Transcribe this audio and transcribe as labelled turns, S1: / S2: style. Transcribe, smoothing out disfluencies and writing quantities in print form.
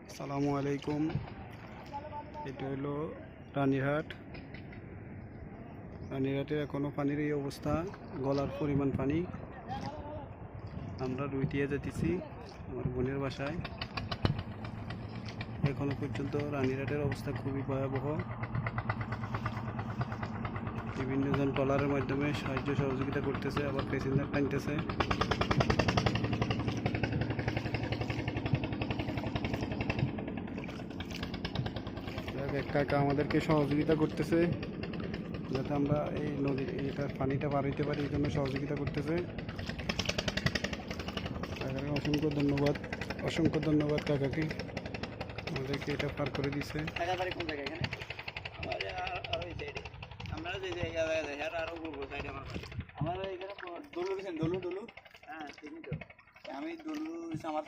S1: আসসালামু আলাইকুম। এটা হলো রানীরহাট। রানীরহাটের এখনও পানির এই অবস্থা, গলার পরিমাণ পানি। আমরা রুইটিয়া যেতেছি আমার বোনের বাসায়। এখনো পর্যন্ত রানীরহাটের অবস্থা খুবই ভয়াবহ। বিভিন্ন জন ট্রলারের মাধ্যমে সাহায্য সহযোগিতা করতেছে, আবার প্যাসেঞ্জার টানতেছে। এক কাকা আমাদেরকে সহযোগিতা করতেছে যাতে আমরা এই নদীর এটার পানিটা পার হইতে পারি, এই জন্য সহযোগিতা করতেছে। কাকাকে অসংখ্য ধন্যবাদ কাকাকে, আমাদেরকে এটা পার করে দিছে।
S2: আমি দলু আমার